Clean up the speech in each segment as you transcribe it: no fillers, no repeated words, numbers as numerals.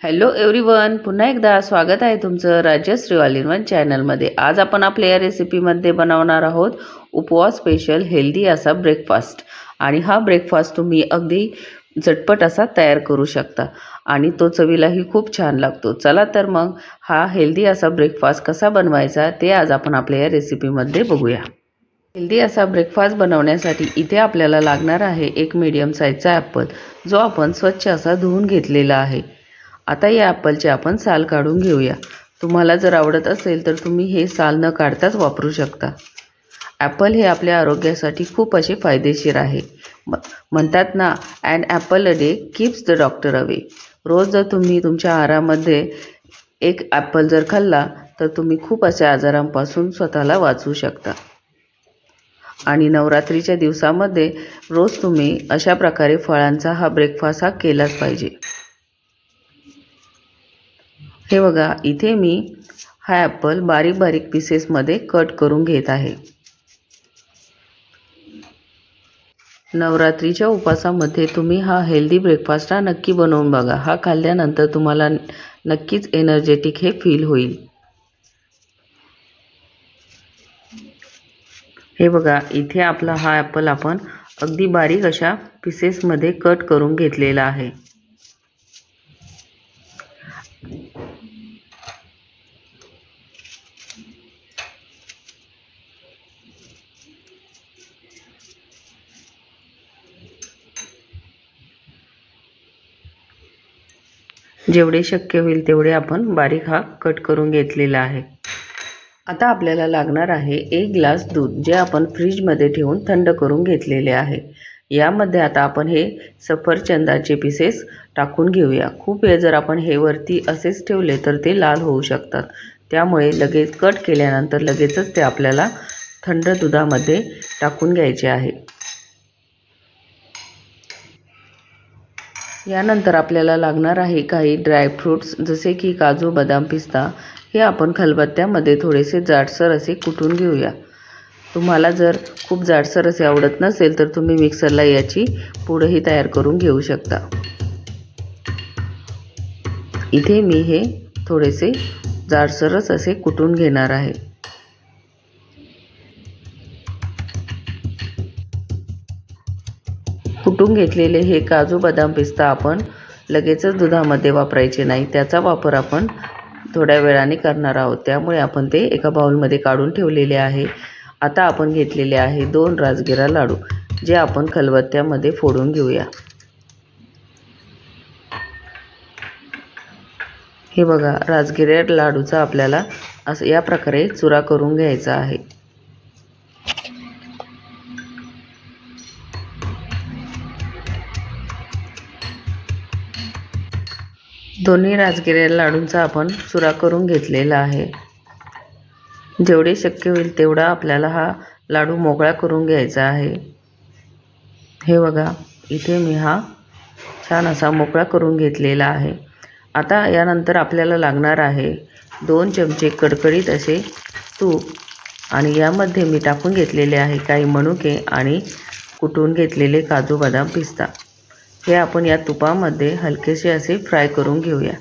Hello everyone, पुन्हा एकदा स्वागत आहे तुमचं राजश्री ऑल इन वन चॅनलमध्ये। आज आपण आपल्या या रेसिपीमध्ये बनवणार आहोत उपवास स्पेशल हेल्दी असा ब्रेकफास्ट। आणि हा ब्रेकफास्ट तुम्ही अगदी झटपट असा तयार करू शकता आणि तो चवीलाही खूप छान लागतो। चला तर मग हा हेल्दी असा ब्रेकफास्ट कसा बनवायचा ते आज आपण आपल्या या रेसिपीमध्ये बघूया। हेल्दी असा ब्रेकफास्ट बनवण्यासाठी इथे आपल्याला लागणार आहे एक मीडियम साईजचा ॲपल, जो आपण स्वच्छ असा धुवून घेतलेला आहे। आता या ॲपलचे आपण साल काढून घेऊया। तुम्हाला जर आवडत असेल तर तुम्ही हे साल न काढताच वापरू शकता। ॲपल हे आपल्या आरोग्यासाठी खूप असे फायदेशीर आहे। म्हणतात ना, an apple a day keeps the doctor away. रोज जर तुम्ही तुमच्या आहारामध्ये एक ॲपल जर खाल्ला तर तुम्ही खूप अशा आजारांपासून स्वतःला वाचवू शकता। आणि नवरात्रीच्या दिवसामध्ये रोज तुम्ही अशा प्रकारे फळांचा हा ब्रेकफास्ट हा केलाच पाहिजे। हे बघा, इथे मी हा ॲपल बारीक बारीक पीसेसमध्ये कट करून घेत आहे। नवरात्रीच्या उपवासामध्ये तुम्ही हा हेल्दी ब्रेकफास्ट हा नक्की बनवून बघा। हा खाल्ल्यानंतर तुम्हाला नक्कीच एनर्जेटिक हे फील होईल। हे बघा, इथे आपला हा ॲपल आपण अगदी बारीक अशा पीसेसमध्ये कट करून घेतलेला आहे। जेवढे शक्य होईल तेवढे आपण बारीक हा कट करून घेतलेला आहे। आता आपल्याला लागणार आहे एक ग्लास दूध, जे आपण फ्रीजमध्ये ठेवून थंड करून घेतलेले आहे। यामध्ये आता आपण हे सफरचंदाचे पीसेस टाकून घेऊया। खूप वेळ जर आपण हे वरती असेच ठेवले तर ते लाल होऊ शकतात, त्यामुळे लगेच कट केल्यानंतर लगेचच ते आपल्याला थंड दुधामध्ये टाकून घ्यायचे आहे। यानंतर आपल्याला लागणार आहे काही ड्रायफ्रूट्स, जसे की काजू, बदाम, पिस्ता। हे आपण खलबत्त्यामध्ये थोडेसे जाडसर असे कुटून घेऊया। तुम्हाला जर खूप जाडसर असे आवडत नसेल तर तुम्ही मिक्सरला याची पूडही तयार करून घेऊ शकता। इथे मी हे थोडेसे जाडसरच असे कुटून घेणार आहे। कुटून घेतलेले हे काजू, बदाम, पिस्ता आपण लगेचच दुधामध्ये वापरायचे नाही। त्याचा वापर आपण थोड्या वेळाने करणार आहोत, त्यामुळे आपण ते एका बाउलमध्ये काढून ठेवलेले आहे। आता आपण घेतलेले आहे 2 राजगिरा लाडू, जे आपण खलबत्त्यामध्ये फोडून घेऊया। हे बघा, राजगिरा लाडूचा आपल्याला असं या प्रकारे चुरा करून घ्यायचा आहे। दोन्ही राजगिरा लाडूंचा आपण चुरा करून घेतलेला आहे। जेवढे शक्य होईल तेवढा आपल्याला हा लाडू मोकळा करून घ्यायचा आहे। हे बघा, इथे मी हा छान असा मोकळा करून घेतलेला आहे। आता यानंतर आपल्याला लागणार आहे 2 चमचे कडकडीत असे तूप, आणि यामध्ये मी टाकून घेतलेले आहे काही मनुके आणि कुटून घेतलेले काजू, बदाम, पिस्ता। हे आपण या तुपामध्ये हलकेसे असे फ्राय करून घेऊया।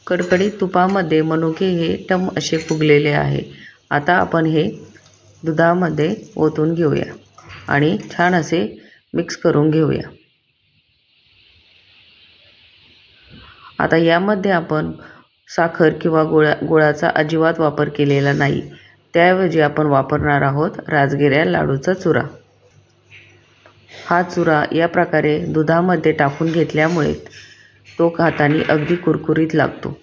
कडकडीत तुपामध्ये मनुके हे टम असे फुगलेले आहे। आता आपण हे दुधामध्ये ओतून घेऊया आणि छान असे मिक्स करून घेऊया। आता यामध्ये आपण साखर किंवा गुळाचा अजिबात वापर केलेला नाही, त्याऐवजी आपण वापरणार आहोत राजगिरा लाडूचा चुरा। हा चुरा या प्रकारे दुधामध्ये टाकून घेतल्यामुळे तो खाताना अगदी कुरकुरीत लागतो,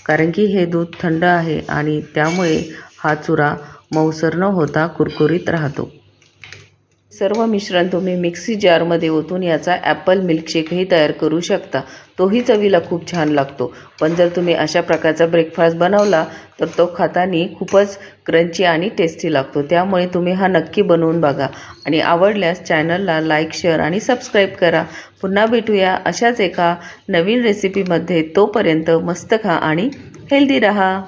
कारण की हे दूध थंड आहे आणि त्यामुळे हा चुरा मऊसर न होता कुरकुरीत राहतो। सर्व मिश्रण तुम्ही मिक्सी जारमध्ये ओतून याचा ॲपल मिल्कशेकही तयार करू शकता। तोही चवीला खूप छान लागतो। पण जर तुम्ही अशा प्रकारचा ब्रेकफास्ट बनवला तर तो खाताना खूपच क्रंची आणि टेस्टी लागतो। त्यामुळे तुम्ही हा नक्की बनवून बघा आणि आवडल्यास चॅनलला लाईक, शेअर आणि सबस्क्राईब करा। पुन्हा भेटूया अशाच एका नवीन रेसिपीमध्ये। तोपर्यंत मस्त खा आणि हेल्दी रहा।